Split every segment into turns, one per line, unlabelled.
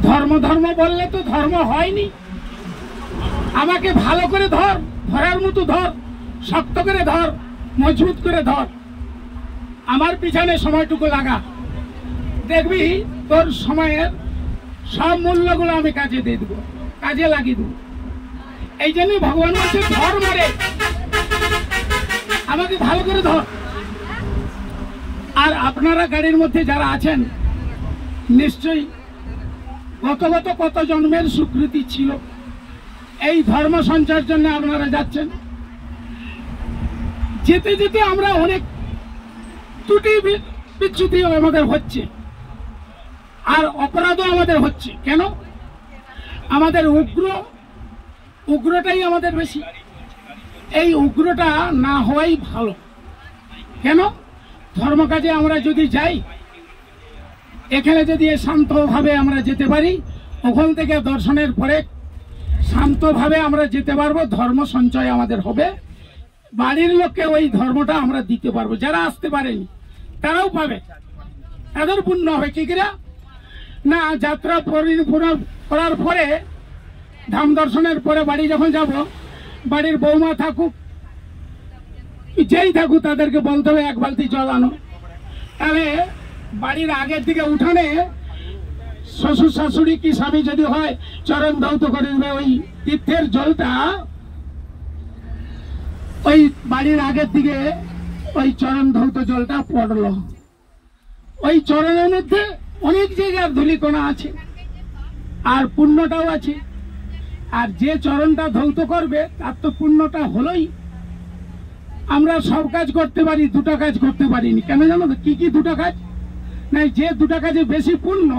ধর্ম ধর্ম বললে তো ধর্ম হয়নি। আমাকে ভালো করে ধর, ধরার মতো ধর, শক্ত করে ধর, মজবুত করে ধর, আমার পিছনে সময়টুকু লাগা, দেখবি তোর সময়ের সব মূল্যগুলো আমি কাজে দিয়ে দেবো, কাজে লাগিয়ে দেবো। এই জন্যই ভগবান বলছে ধর মারে, আমাকে ভালো করে ধর। আর আপনারা গাড়ির মধ্যে যারা আছেন নিশ্চয়ই গত কত জন্মের স্বীকৃতি ছিল, এই ধর্ম সঞ্চারের জন্য আপনারা যাচ্ছেন। যেতে যেতে আমরা অনেক ত্রুটি বিচ্যুতি আমাদের হচ্ছে, আর অপরাধও আমাদের হচ্ছে। কেন? আমাদের উগ্রটাই আমাদের বেশি। এই উগ্রটা না হওয়াই ভালো। কেন? ধর্ম কাজে আমরা যদি যাই, এখানে যদি শান্তভাবে আমরা যেতে পারি, ওখান থেকে দর্শনের পরে শান্তভাবে আমরা যেতে পারবো, ধর্ম সঞ্চয় আমাদের হবে, বাড়ির লোককে ওই ধর্মটা আমরা দিতে পারবো। যারা আসতে পারেনি তারাও পাবে, তাদের পুণ্য হবে। কি কিনা না, যাত্রা করার পরে, ধাম দর্শনের পরে বাড়ি যখন যাব, বাড়ির বৌমা থাকুক যেই থাকুক, তাদেরকে বলতে হবে এক বালতি জল আনো। তাহলে বাড়ির আগের দিকে উঠানে শ্বশুর শাশুড়ি কি স্বামী যদি হয়, চরণ ধৌত করে দেবে। ওই তীর্থের জলটা ওই বাড়ির আগের দিকে ওই চরণ ধৌত জলটা পড়লো। ওই চরণের মধ্যে অনেক জায়গার ধূলিকণা আছে, আর পুণ্যটাও আছে। আর যে চরণটা ধৌত করবে তার তো পুণ্যটা হলোই। আমরা সব কাজ করতে পারি, দুটো কাজ করতে পারিনি। কেন জানো তো? কি কি দুটো কাজ? না, যে দুটো কাজে বেশি পুণ্য,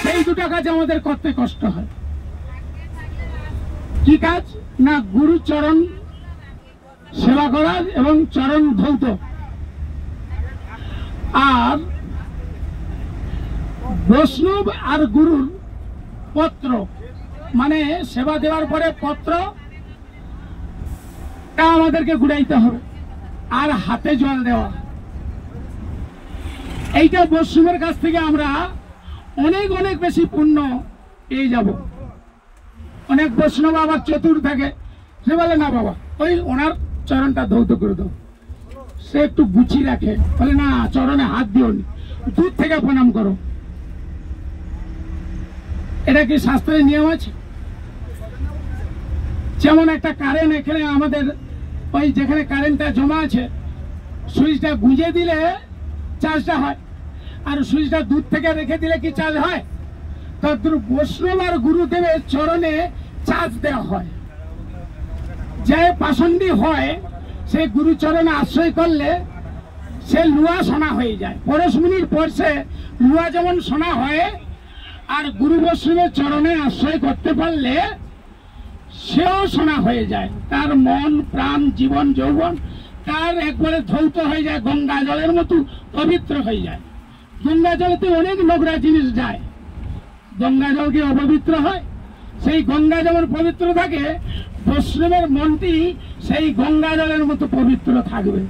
সেই দুটো কাজ আমাদের করতে কষ্ট হয়। কি কাজ? না, গুরু চরণ সেবা করা এবং চরণ ধৌত, আর বৈষ্ণব আর গুরুর পত্র, মানে সেবা দেওয়ার পরে পত্রটা আমাদেরকে ঘুরাইতে হবে, আর হাতে জল দেওয়া। এইটা বৈষ্ণবের কাছ থেকে আমরা অনেক অনেক বেশি পুণ্য পেয়ে যাব। অনেক বৈষ্ণব আবার চতুর থাকে, সে বলে না বাবা, ওই ওনার চরণটা ধৌত করে দাও। সে একটু গুছিয়ে রাখে, বলে না, চরণে হাত দিও, দূর থেকে প্রণাম করো। এটা কি শাস্ত্রের নিয়ম আছে? যেমন একটা কারেন্ট, এখানে আমাদের ওই যেখানে কারেন্টটা জমা আছে, সুইচটা গুঁজে দিলে চার্জটা হয়, আর সুইচটা দূর থেকে রেখে দিলে কি চার্জ হয়? তদ্রূপ বৈষ্ণব আর গুরুদেবের চরণে চার্জ দেওয়া হয়। যে পাষণ্ডী হয়, সে গুরুচরণে আশ্রয় করলে সে লুয়া সোনা হয়ে যায়। পরশমণির পর সে লুয়া যেমন সোনা হয়, আর গুরু বৈষ্ণবের চরণে আশ্রয় করতে পারলে সেও সোনা হয়ে যায়। তার মন প্রাণ জীবন যৌবন তার একবারে ধৌত হয়ে যায়, গঙ্গা জলের মতো পবিত্র হয়ে যায়। গঙ্গা জলেতে অনেক নোংরা জিনিস যায়, গঙ্গা জল কি অপবিত্র হয়? সেই গঙ্গা যেমন পবিত্র থাকে, বৈষ্ণবের মনটি সেই গঙ্গা জলের মতো পবিত্র থাকবে।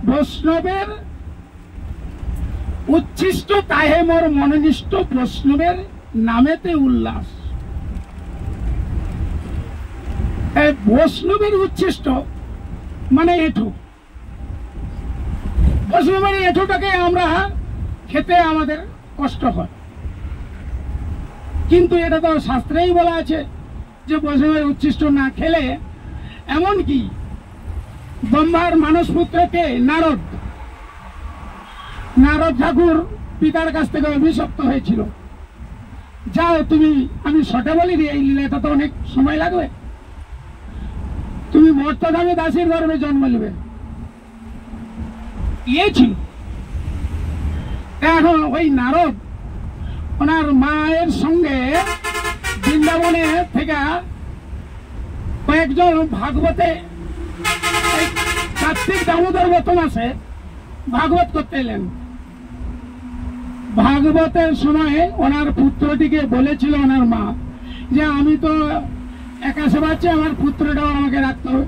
বৈষ্ণবের উচ্ছিষ্ট তাহে মোর মনোনিষ্ঠ, বৈষ্ণবের নামেতে উল্লাস। বৈষ্ণবের উচ্ছিষ্ট মানে এঁঠো। বৈষ্ণবের এঁঠোটাকে আমরা খেতে আমাদের কষ্ট হয়, কিন্তু এটা তো শাস্ত্রেই বলা আছে যে বৈষ্ণবের উচ্ছিষ্ট না খেলে। এমনকি ব্রহ্মার মানস পুত্রকে নারদ ঠাকুর পিতার কাছ থেকে অভিশপ্ত হয়েছিল, যাও তুমি, আমি শটে বলি এই লীলাটা তো অনেক সময় লাগবে, তুমি মর্তধামে দাসীর গর্ভে জন্ম নেবে। ছিল এখন ওই নারদ ওনার মায়ের সঙ্গে বৃন্দাবনে থেকে কয়েকজন ভাগবতে, কার্তিক দামোদর গত মাসে ভাগবত করতে এলেন। ভাগবতের সময় ওনার পুত্রটিকে বলেছিল ওনার মা যে আমি তো একা সেবাচ্ছি, আমার পুত্রটাও আমাকে রাখতে হবে।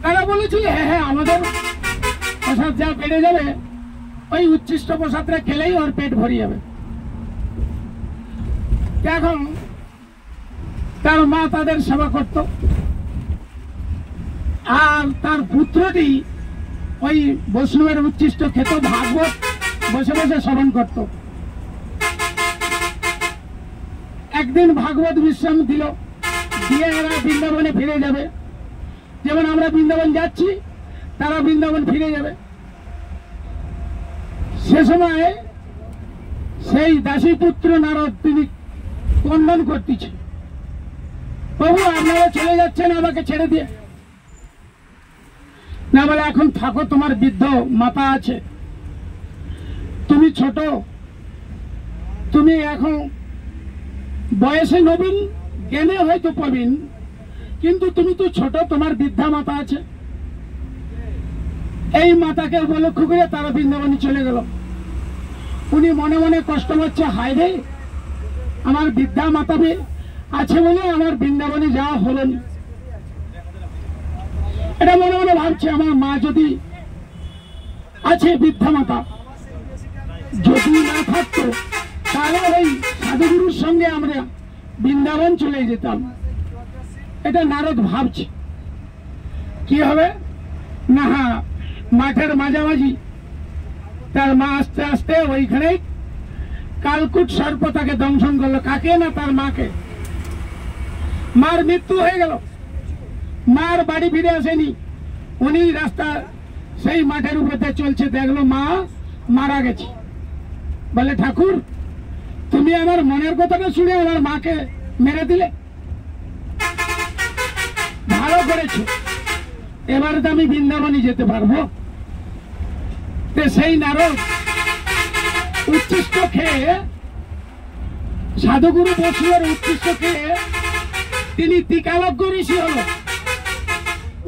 তারা বলেছিল হ্যাঁ হ্যাঁ, আমাদের প্রসাদ যা বেড়ে যাবে, ওই উচ্ছিষ্ট প্রসাদটা খেলেই ওর পেট ভরে যাবে। এখন তার মা তাদের সেবা করত, আর তার পুত্রটি ওই বৈষ্ণবের উচ্ছিষ্ট খেত, ভাগবত বসে বসে শ্রবণ করত। একদিন ভাগবত বিশ্রাম দিল, দিয়ে এরা বৃন্দাবনে ফিরে যাবে। যেমন আমরা বৃন্দাবন যাচ্ছি, তারা বৃন্দাবন ফিরে যাবে। সে সময় সেই দাসী পুত্র নারদ তিনি ক্রন্দন করতেছে, প্রভু আপনারা চলে যাচ্ছেন আমাকে ছেড়ে দিয়ে। না, বলে এখন থাকো, তোমার বৃদ্ধ মাতা আছে, তুমি ছোট, তুমি এখন বয়সে নবীন, জ্ঞানে হয়তো প্রবীণ, কিন্তু তুমি তো ছোট, তোমার বৃদ্ধা মাতা আছে। এই মাতাকে উপলক্ষ করে তারা বৃন্দাবনে চলে গেল। উনি মনে মনে কষ্ট হচ্ছে, হায় রে, আমার বৃদ্ধা মাতা আছে বলে আমার বৃন্দাবনে যাওয়া হলো না। এটা মনে মনে ভাবছে, আমার মা যদি আছে, বৃদ্ধা মাতা যদি না থাকতো, তাহলে ওই সাধুগুরুর সঙ্গে আমরা বৃন্দাবন চলে যেতাম। এটা নারদ ভাবছে। কি হবে না, মাঠের মাঝামাঝি তার মা আস্তে আস্তে ওইখানে কালকুট সর্প তাকে দংশন করলো। কাকে না, তার মাকে। মার মৃত্যু হয়ে গেল, মার বাড়ি ফিরে আসেনি। উনি রাস্তা সেই মাঠের উপরে চলছে, দেখলো মা মারা গেছে। বলে, ঠাকুর তুমি আমার মনের কথাটা শুনে আমার মাকে মেরে দিলে, ভালো করেছো, এবারে তো আমি বৃন্দাবনে যেতে পারবো। সেই নারদ উচ্ছিষ্ট খেয়ে, সাধুগুরু বৈষ্ণবের উচ্ছিষ্ট খেয়ে তিনি ত্রিকালজ্ঞ ঋষি হল।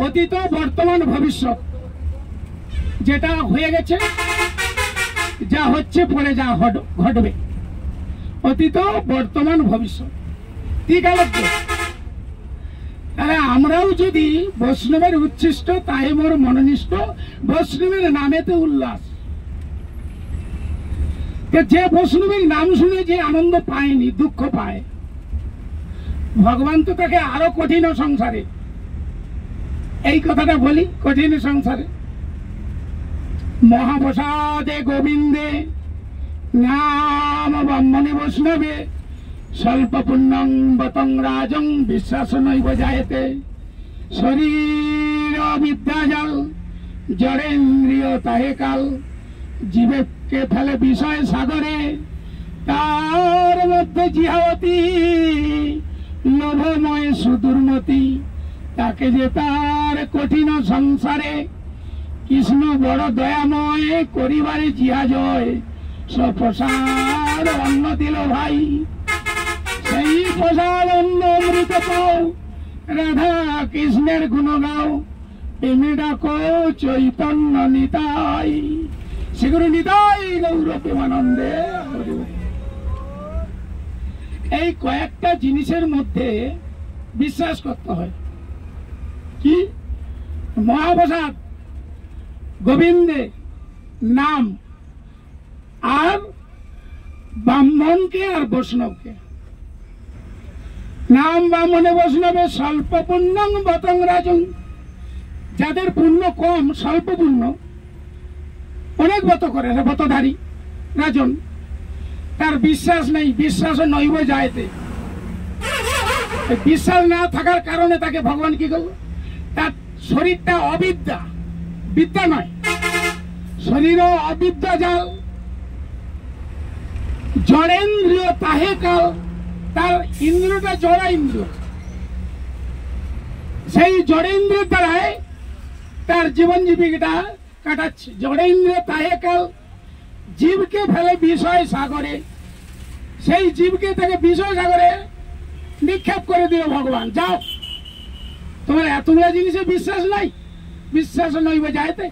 অতীত, বর্তমান, ভবিষ্যৎ, যেটা হয়ে গেছে, যা হচ্ছে, পরে যা ঘটবে, অতীত, বর্তমান, ভবিষ্যৎ, ত্রিকালজ্ঞ। তাহলে আমরাও যদি বৈষ্ণবের উচ্ছিষ্ট, তাই মোর মননিষ্ঠ, বৈষ্ণবের নামেতে উল্লাস। যে বৈষ্ণবের নাম শুনে যে আনন্দ পায়নি, দুঃখ পায়, ভগবান তো তাকে আরো কঠিন সংসারে, এই কথাটা বলি, কঠিন সংসারে মহাপ্রসাদে গোবিন্দে নাম ব্রহ্মণি বৈষ্ণবে স্বল্প পুণ্যং বতং রাজং বিশ্বাস নৈব জায়েতে শরীর বিদ্যাজাল জড়েন্দ্রিয় তাহে কাল জীবকে ফেলে বিষয় সাগরে তার মধ্যে জিহাবতী লোভময় সুদুর্মতি তাকে যে তার কঠিন সংসারে কৃষ্ণ বড় দয়াময় করিবারে জিহা জয় সপ্রসাদ অন্ন দিল ভাই সেই প্রসাদ অন্ন অমৃত পাও রাধা কৃষ্ণের গুণ গাও প্রেমে ডাকো চৈতন্য নিতাই সেগুলো নিতাই গৌর প্রেমানন্দে। এই কয়েকটা জিনিসের মধ্যে বিশ্বাস করতে হয়। কি? মহাপ্রসাদ, গোবিন্দে নাম, আর ব্রাহ্মণকে আর বৈষ্ণবকে। নাম ব্রাহ্মণে বৈষ্ণবে স্বল্প পুণ্যং বতং রাজং, যাদের পুণ্য কম, স্বল্প পুণ্য, অনেক ব্রত করে, ব্রতধারী রাজন, তার বিশ্বাস নেই, বিশ্বাস নৈব যায়তে। বিশ্বাস না থাকার কারণে তাকে ভগবান কি করল? তার শরীরটা অবিদ্যা, বিদ্যা নয়, শরীর অবিদ্যা জাল জড়েন্দ্রিয় তাহে কাল, তার ইন্দ্রটা জড়া ইন্দ্র, সেই জড়েন্দ্রের দ্বারাই তার জীবন জীবিকাটা কাটাচ্ছে। জড়েন্দ্রিয় তাহে কাল জীবকে ফেলে বিষয় সাগরে, সেই জীবকে তাকে বিষয় সাগরে নিক্ষেপ করে দিল ভগবান। যাও, তোমার এতগুলো জিনিসে বিশ্বাস নাই, বিশ্বাস নইবে যাইতে,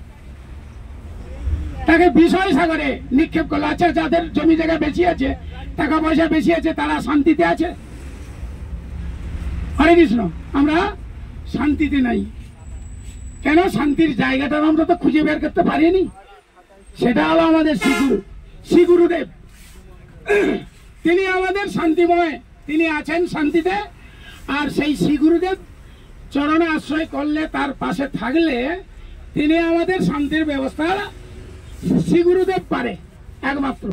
তাকে বিষয় সাগরে নিক্ষেপ করলো। আচ্ছা, যাদের জমি জায়গা বেশি আছে, টাকা পয়সা বেশি আছে, তারা শান্তিতে আছে? হরে কৃষ্ণ, আমরা শান্তিতে নাই। কেন? শান্তির জায়গাটা আমরা তো খুঁজে বের করতে পারিনি। সেটা হলো আমাদের শ্রী গুরুদেব। তিনি আমাদের শান্তিময় তিনি আছেন শান্তিতে। আর সেই শ্রী গুরুদেব চরণে আশ্রয় করলে, তার পাশে থাকলে তিনি আমাদের শান্তির ব্যবস্থা শ্রী গুরুদেব পারে একমাত্র।